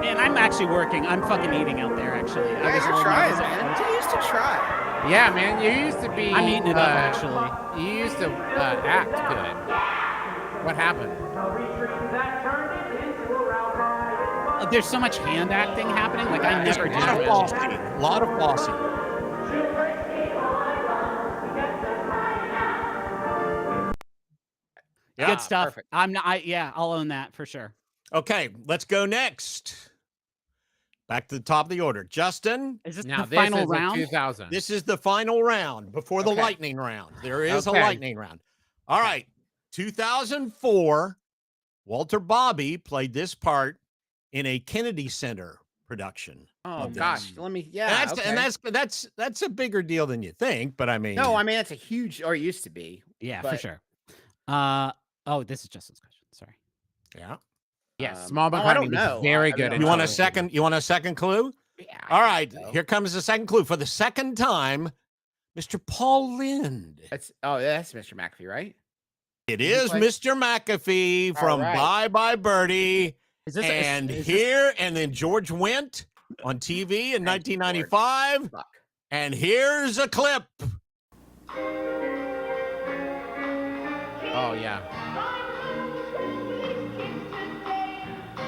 Man, I'm actually working. I'm fucking eating out there, actually. Yeah, you're trying, man. You used to try. Yeah, man, you used to be. I'm eating it up, actually. You used to act good. What happened? A retreat that turned it into a route by There's so much hand acting happening. Like I Just never a did. lot of that. flossing. A lot of flossing. Yeah. Good stuff. Perfect. I'll own that for sure. Okay, let's go next. Back to the top of the order. Justin, Is this Now the this final is a round? 2000. this is the final round before the Okay. lightning round. There is a Okay. lightning round. All right. 2004, Walter Bobby played this part in a Kennedy Center production. Oh of this. gosh, let me. Yeah, And that's okay. and that's a bigger deal than you think, but I mean, No, I mean that's a huge, or it used to be. Yeah, for But, sure. This is Justin's question. Sorry. yeah. Yes, Small I don't McCartney know. was very I good. don't at You want a know. television. second clue? Yeah, All I right, think so. here comes the second clue for the second time. Mr. Paul Lind. That's Mr. McAfee, right? It Did he is play? Mr. McAfee from right. Bye Bye Birdie. Is this And is this- here, and then George Wendt on TV in 1995. Fuck. And here's a clip. Oh yeah.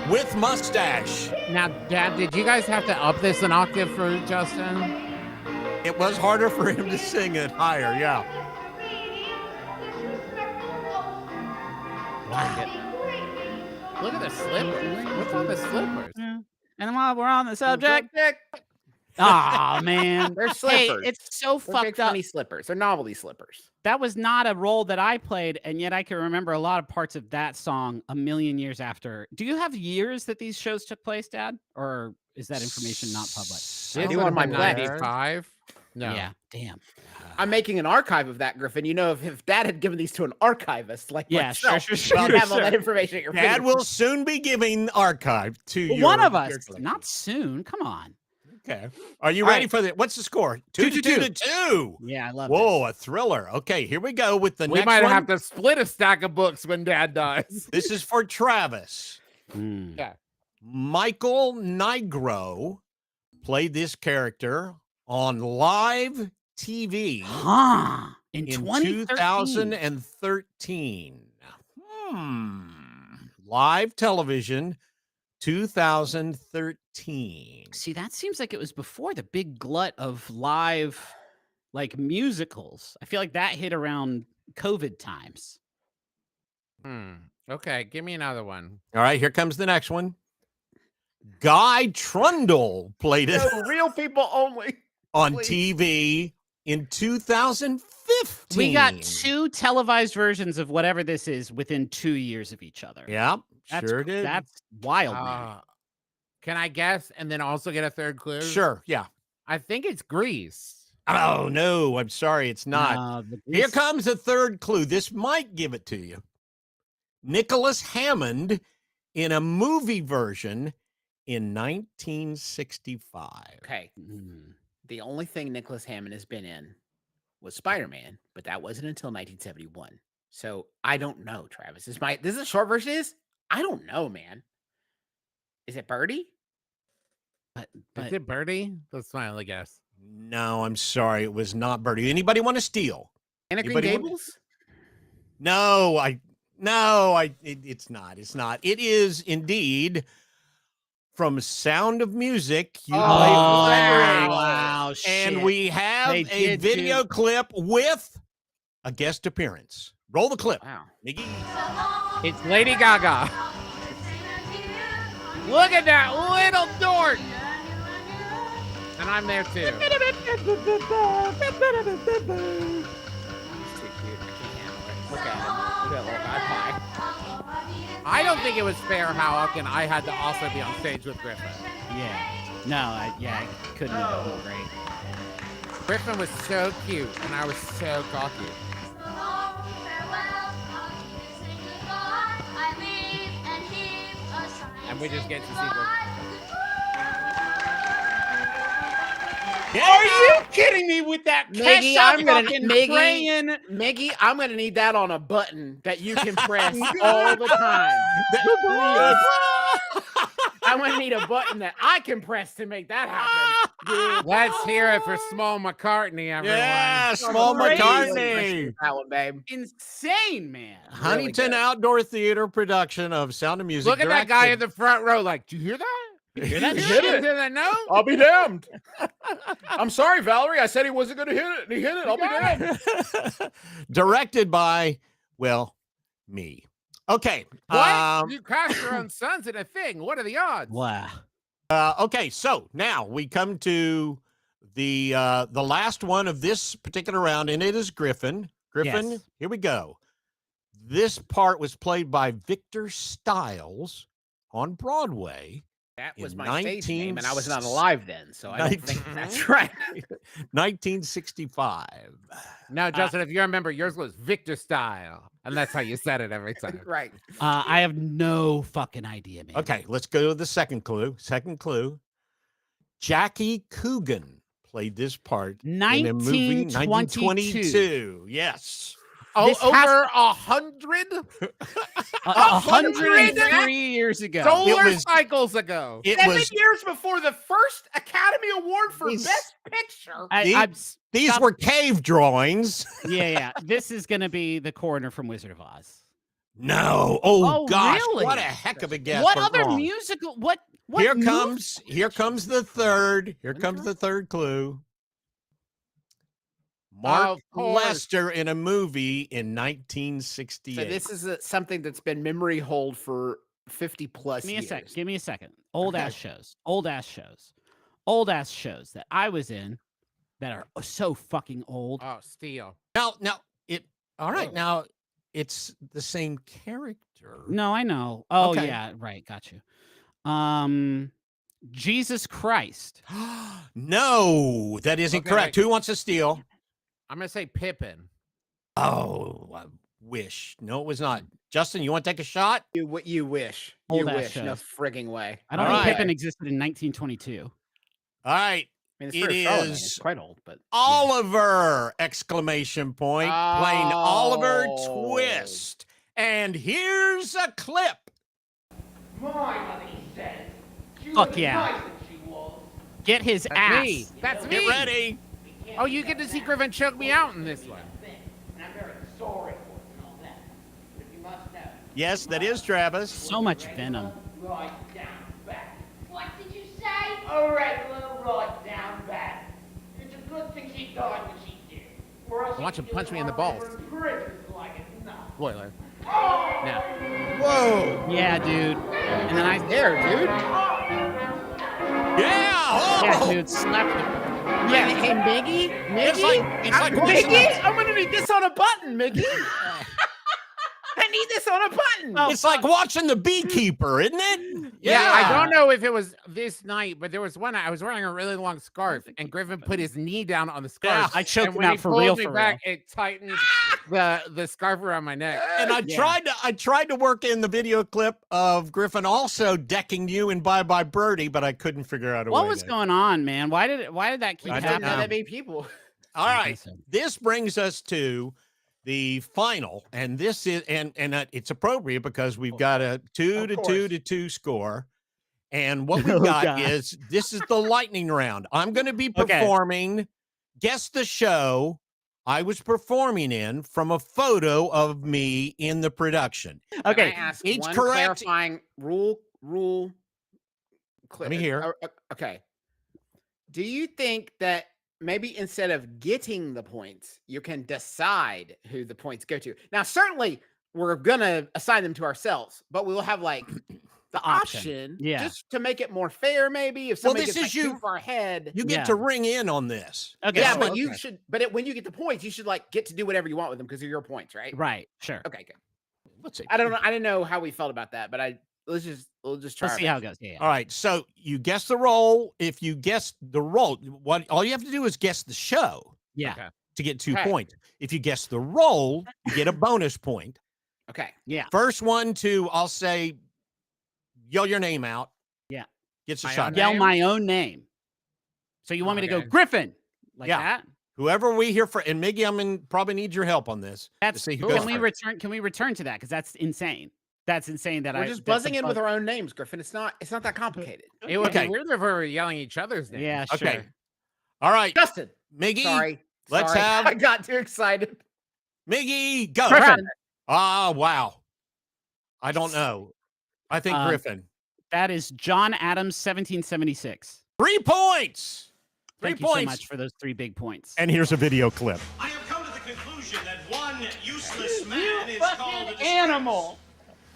With mustache. Now, Dad, did you guys have to up this an octave for Justin? It was harder for him to sing it higher, yeah. Look at the slippers. What's on the slippers? And while we're on the subject, oh man, They're hey, slippers. it's so They're fucked big, up. funny slippers. They're novelty slippers. That was not a role that I played, and yet I can remember a lot of parts of that song a million years after. Do you have years that these shows took place, Dad, or is that information not public? This you would want my have been pledge? 95? No. Yeah, damn. I'm making an archive of that, Griffin. You know, if Dad had given these to an archivist like Yeah, myself, sure, you'd have all that information at your Dad will fingertips. soon be giving archive to you. One of us, not soon. Come on. Okay. Are you All ready right. for the what's the score? 2-2. Yeah, I love Whoa, a thriller. Okay, here we go with the We next might one. have to split a stack of books when Dad dies. This is for Travis. this. Yeah. Michael Nigro played this character on live TV Huh. In in 2013. 2013. Live television, 2013. See, that seems like it was before the big glut of live, like musicals. I feel like that hit around COVID times. Okay, give me another one. All right, here comes the next one. Guy Trundle played it No, real people only. on please. TV in 2015. We got two televised versions of whatever this is within 2 years of each other. Yeah, That's, sure did. That's wild, man. Can I guess and then also get a third clue? Sure, yeah. I think it's Grease. Oh, no, I'm sorry, it's not. No, the Here Grease- comes a third clue. This might give it to you. Nicholas Hammond in a movie version in 1965. Okay. Mm. The only thing Nicholas Hammond has been in was Spider-Man, but that wasn't until 1971. So I don't know, Travis. This is a short version is? I don't know, man. Is it Birdie? But Is it Birdie? That's my only guess. No, I'm sorry, it was not Birdie. Anybody want to steal? Anna Green Anybody want- Gables? It's not. It's not. It is indeed from Sound of Music. You Oh, played wow. Freberg. wow, shit. And we have They a did video do- clip with a guest appearance. Roll the clip. Wow. Miggy. It's Lady Gaga. Look at that little dork. And I'm there too. It's too cute. I can't handle it. Look at him. Look at that little guy pie. I don't think it was fair how often I had to also be on stage with Griffin. Yeah. No, I couldn't have been more great. Griffin was so cute and I was so cocky. And we just get to see Griffin. Are you kidding me with that Miggy, ketchup I'm gonna fucking Miggy, praying? Miggy, I'm gonna need that on a button that you can press all the time. I'm gonna need a button that I can press to make that happen. Let's hear it for Small McCartney, everyone. Yeah, Small Crazy. McCartney. That one, babe. Insane, man. Huntington good. Outdoor Theater production of Sound of Music. Look at that guy in directed- the front row. Like, do you hear that? Hear that You shit? hear that? No. I'll be damned. I'm sorry, Valerie. I said he wasn't going to hit it, and he hit it. I'll be damned. Directed by, well, me. Okay. What? You cast your own sons in a thing. What are the odds? Wow. Okay, so now we come to the last one of this particular round, and it is Griffin. Griffin, Yes. here we go. This part was played by Victor Stiles on Broadway. That was In my stage name, and I was not alive then, so I don't think that's right. 1965. No, Justin, if you remember, yours was Victor Style, and that's how you said it every time. Right. I have no fucking idea, man. Okay, let's go to the second clue. Second clue. Jackie Coogan played this part in a movie 1922. Yes. Oh, This has- over 100 103 years ago. solar was- cycles ago. It 7 was years before the first Academy Award for These- Best Picture. these stop- were cave drawings. Yeah. This is gonna be the coroner from Wizard of Oz. No. Oh, Oh, gosh. really? What a heck of a guess. What but other wrong. musical? What? Here movie- comes the third. Here comes the third clue. Mark Of course. Lester in a movie in 1968. So this is something that's been memory hold for 50 plus Give me a years. second. Give me a second. Old ass Okay. shows. Old ass shows. Old ass shows that I was in that are so fucking old. Oh, Steel. Now it all right. Oh. Now it's the same character. No, I know. Oh Okay. yeah, right. Got you. Jesus Christ. No, that isn't Okay, correct. wait. Who wants to steal? I'm going to say Pippin. Oh, I wish. No, it was not. Justin, you want to take a shot? You wish. You Old ass wish. No shows. frigging way. I don't All think right. Pippin existed in 1922. All right. I mean, it's It for Charlemagne. is It's quite old, but Oliver! Exclamation point. Playing Oliver Oh. Twist. And here's a clip. My mother, he says. She Fuck was yeah. nice that she was. Get his That's ass. me. That's Get me. ready. Oh, you get to see Griffin choke me out in this one. And I'm very sorry for it and all that. But you must know. Yes, that is Travis. So much venom. Right down back. What did you say? A regular right down back. It's a good thing she died when she did. Or else Watch she'd him be punch me in the alive balls. for prisons like it. No. Spoiler. Oh! Now, Whoa. Yeah, dude. And then I there, dude. Yeah. Oh. yeah, dude, slapped him. Yeah. Hey, Miggy. It's Miggy. like watching Miggy. I'm gonna need this on a button, Miggy. I need this on a button. It's like watching The Beekeeper, isn't it? yeah, I don't know if it was this night, but there was one I was wearing a really long scarf, and Griffin put his knee down on the Yeah, scarf. I choked and him when out he for pulled real, me for back, it tightened the scarf around my neck. And I tried to work in the video clip of Griffin also decking you in Bye Bye Birdie, but I couldn't figure out a way. What was to- going on, man? Why did that keep I don't Not happening? that many people. All I right. think so. This brings us to the final, and this is and it's appropriate because we've got a 2-2 score. And what we've Oh, got God. is this is the lightning round. I'm going to be Okay. performing guess the show I was performing in from a photo of me in the production. Okay. Can I ask each one correct- clarifying rule. Let me hear. Okay. Do you think that maybe instead of getting the points, you can decide who the points go to? Now, certainly we're gonna assign them to ourselves, but we'll have like the option, Yeah. just to make it more fair. Maybe if Well, somebody this gets is like you- too far ahead. You get Yeah. to ring in on this. Okay. Yeah, so- but you okay. should. But when you get the points, you should like get to do whatever you want with them because they're your points, right? Right. Sure. Okay, good. Let's see. I don't know. I didn't know how we felt about that, but we'll just try. Let's our see how it best. goes. Yeah. All right. So you guess the role. If you guess the role, all you have to do is guess the show Yeah. Okay. to get 2 Okay. points. If you guess the role, you get a bonus point. Okay. Yeah. First one to, I'll say, yell your name out. Yeah. Gets a My shot. own Yell name? my own name. So you want me to go Okay. Griffin like Yeah. that? Whoever we hear from, and Miggy, probably need your help on this. to That's see who Can goes we first. return? Can we return to that? Because that's insane. That's insane. We're just buzzing in with our own names, Griffin. It's not that complicated. It would Okay. be weird if we were yelling each other's names. Yeah, sure. Okay. All right, Justin. Miggy. Sorry. Let's Sorry. have I got too excited. Miggy go. Griffin. Wow. I don't know. I think Griffin. That is John Adams, 1776. 3 points. Thank you so much for those 3 big points. And here's a video clip. I have come to the conclusion that one useless man is called a Animal.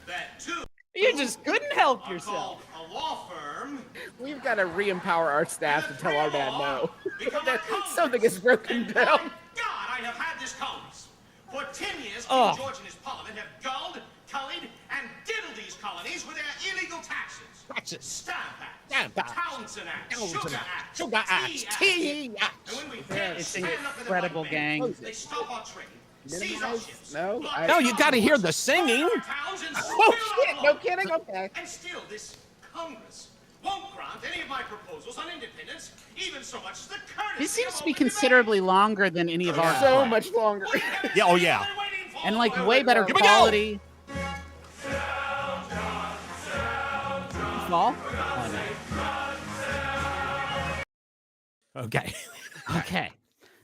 that two You just couldn't help are yourself. called a law firm. We've got to re-empower our staff to tell our dad no. Become That a Congress. something is broken down. God, I have had this Congress. For 10 years, King Oh. George and his parliament have gulled, tullied, and diddled these colonies with their illegal taxes. Stamp Act, Townsend Act, Sugar Act, Tea Act. And when we dare It's stand up for the incredible, white man, gang. they stop our trade, seize our ships, No, block No, you got to hear the singing. our towns, and Oh steal shit! our No law. kidding. Okay. And still, this Congress won't grant any of my proposals on independence, even so much as the courtesy This seems of to be open debate. considerably longer than any of our. So much longer. What the Yeah, oh, hell yeah. are they waiting for? And like way better Here we go. quality. Fall? Okay. Okay.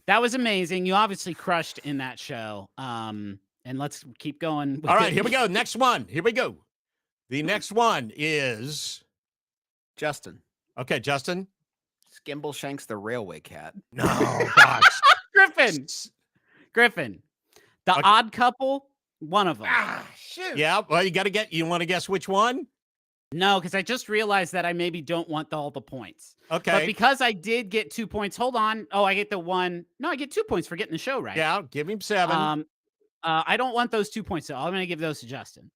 That was amazing. You obviously crushed in that show. And let's keep going. All right, here we go. Next one. Here we go. The next one is Justin. okay, Justin. Skimbleshanks the railway cat. No, gosh. Griffin. The Okay. Odd Couple, one of them. Shoot. Yeah, well, you want to guess which one? No, because I just realized that I maybe don't want all the points. But Okay. because I did get 2 points, hold on. Oh, I get the one. No, I get 2 points for getting the show right. Yeah, give him 7. I don't want those 2 points, so I'm going to give those to Justin.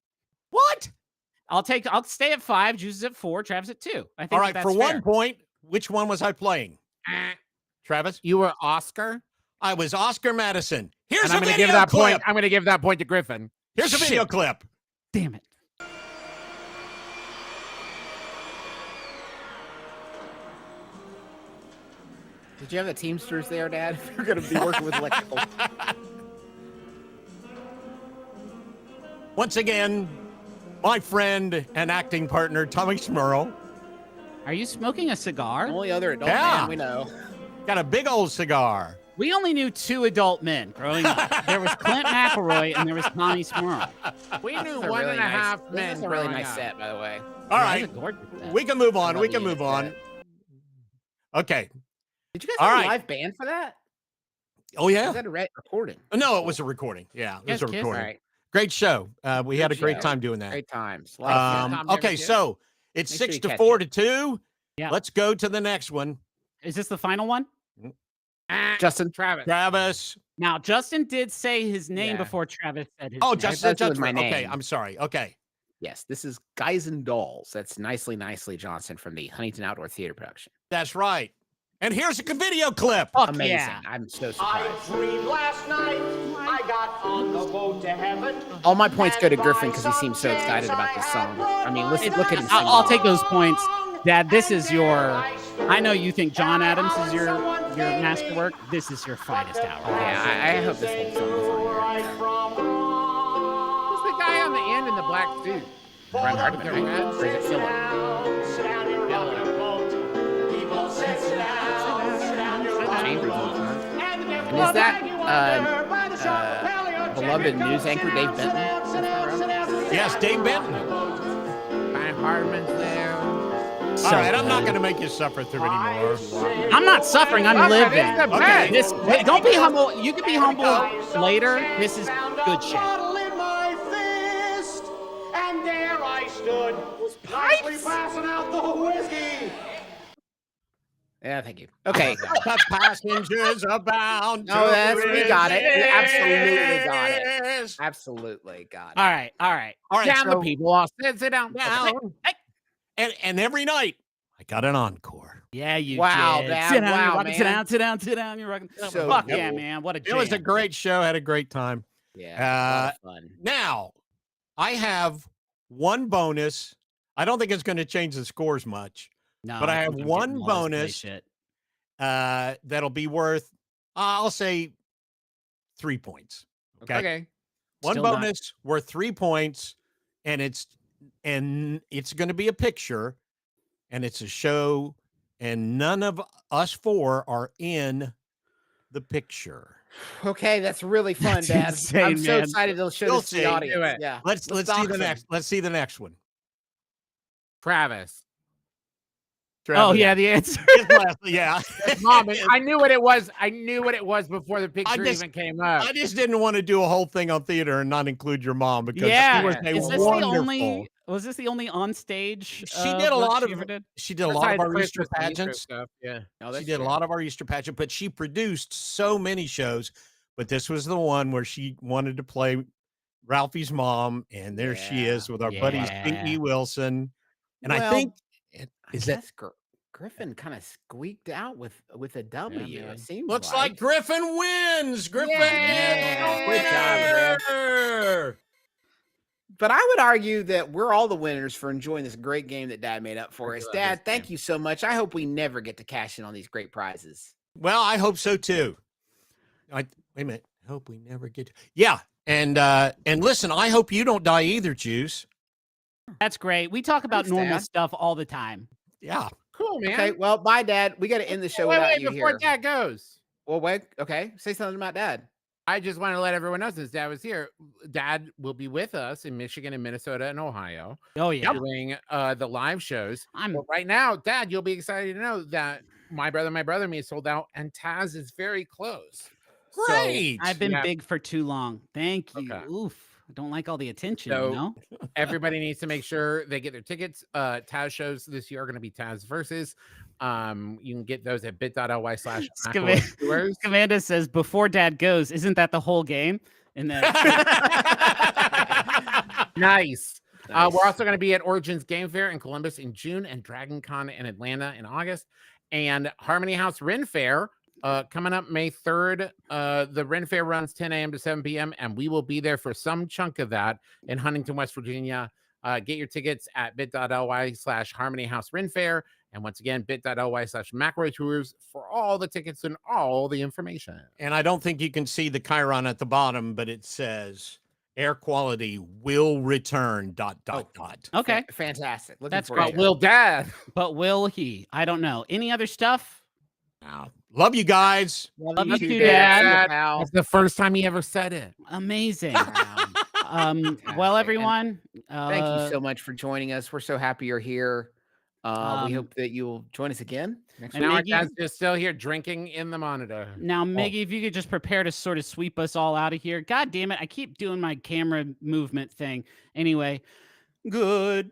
What? I'll stay at 5, Juice is at 4, Travis at 2. I think All right, that's for fair. 1 point, which one was I playing? Travis? You were Oscar, I was Oscar Madison. Here's and a I'm going to video give that clip. point. I'm going to give that point to Griffin. Here's a video Shit. clip. Damn it. Did you have the Teamsters there, Dad? You're going to be working with electrical. Once again, my friend and acting partner, Tommy Schmerl, Are you smoking a cigar? Only other adult Yeah. man we know. got a big old cigar. We only knew 2 adult men growing up. There was Clint McElroy and there was Tommy Smurl. We knew This is a one really and a half nice, men. This is a really growing nice up. set, by the way. All Yeah, right, that's a gorgeous set. we can move on. I We love can the move on. set. Okay. Did you guys All have right. a live band for that? Oh, Was yeah? that a recording? No, it was a recording. Yeah, it was a Yes, Kiss. recording. All right. Great show. We had a Good great show. time doing that. Great times. A lot of fun. Tom, you ever Okay, kiss? so it's Make sure 6 you to catch 4 it. to 2. Yeah. Let's go to the next one. Is this the final one? Justin. Travis. Travis. Now, Justin did say his name Yeah. before Travis said his Oh, name. Justin. thought it was my Okay, name. I'm sorry. Okay. Yes, this is Guys and Dolls. That's Nicely Johnson from the Huntington Outdoor Theater production. That's right. And here's a video clip. Fuck Amazing. yeah. I'm so I surprised. dreamed last night I got on the road to heaven. All my points go to Griffin because he seems so excited about this song. I mean, listen, look at him sing. I'll take those points. Dad, this is your... I know you think John Adams is your masterwork. This is your finest hour. Yeah, I hope this whole song is on here. Who's the guy on the end in the black suit? Brian Hardiman, right? Or is it Philip? Chambers on it, huh? And is that beloved news anchor Dave Benton? Yes, Dave Benton. Brian Hardiman's there. All right, I'm not going to make you suffer through anymore. I'm not suffering. I'm living. It's the Okay. best. Don't be humble. You can be humble later. This is good shit. Bottle in my fist, and there I stood, nicely passing out the whiskey. Yeah, thank you. Okay. The passengers abound. No, we got it. We absolutely Yes. got it. Absolutely got it. All right. All right. All right, Down so the people. All sit down. down. And every night, I got an encore. Yeah, you Wow, did. Dad, Sit down, wow, you're rocking. Sit man. down, sit down, sit down. You're rocking. So Fuck cool. yeah, man. What a It jam. was a great show. Had a great time. Yeah, a lot of fun. Now, I have one bonus. I don't think it's going to change the scores much. No, but I have think I'm one getting all this play bonus. shit. That'll be worth, I'll say, 3 points. Okay. Okay. One Still not- bonus worth 3 points. and it's going to be a picture, and it's a show, and none of us four are in the picture. Okay, that's really fun, That's Dad. insane, I'm so man. excited to show You'll this to the see. audience. Do it. Yeah, Let's see dox the him. next. Let's see the next one. Travis. Oh Travis. yeah, the answer. His last- yeah. Mom, I knew what it was. I knew what it was before the picture even came up. I just didn't want to do a whole thing on theater and not include your mom because Yeah, she was a is this wonderful. the only? Was this the only on stage? She did a lot of. ever did? She did a lot Besides of our Christmas Easter and Easter pageants. stuff. Yeah. Oh, She did a lot of our Easter pageant, but she produced so many shows. But this was the one where she wanted to play Ralphie's mom, and there she is with our buddy Stinky Wilson. And I think Griffin kind of squeaked out with a W. man. It seems looks like Griffin wins. Griffin Yeah. is Good job, the winner. But I would argue that we're all the winners for enjoying this great game that Dad made up for us. love Dad, this thank game. you so much. I hope we never get to cash in on these great prizes. Well, I hope so too. Wait a minute. I hope we never get. Yeah, and listen, I hope you don't die either, Juice. That's great. We talk about Thanks, normal Dad. stuff all the time. Yeah. Cool, man. Okay, well, bye, Dad. We got to end the show wait, without you before here. Dad goes. Well, wait. Okay, say something about Dad. I just want to let everyone know since Dad was here, Dad will be with us in Michigan and Minnesota and Ohio Oh yeah. doing the live shows. I'm But right now, Dad, you'll be excited to know that My Brother, Me is sold out and Taz is very close. Great. I've been Yeah. big for too long. Thank you. Okay. Oof. I don't like all the attention, So- you know? Everybody needs to make sure they get their tickets. Taz shows this year are going to be Taz versus. You can get those at bit.ly/McElroy. Amanda says, before Dad goes, isn't that the whole game? And then Nice. We're also going to be at Origins Game Fair in Columbus in June and Dragon Con in Atlanta in August. And Harmony House Ren Fair coming up May 3rd. The Ren Fair runs 10 a.m. to 7 p.m. and we will be there for some chunk of that in Huntington, West Virginia. Get your tickets at bit.ly/Harmony House Ren Fair. And once again, bit.ly/McElroy Tours for all the tickets and all the information. And I don't think you can see the chyron at the bottom, but it says Heir Quality will return ... okay. Fantastic. Looking That's forward great. to it. Will Dad? But will he? I don't know. Any other stuff? Wow. Love you guys. Love you too, too, Dad. Dad. Pal. That's the first time he ever said it. Amazing. Fantastic. Well, everyone, Thank you so much for joining us. We're so happy you're here. We Um, hope that you'll join us again next and week. Now our Miggy- dad's just still here drinking in the monitor. Now, Miggy, if you could just prepare to sort of sweep us all out of here. God damn it. I keep doing my camera movement thing. Anyway, goodbye.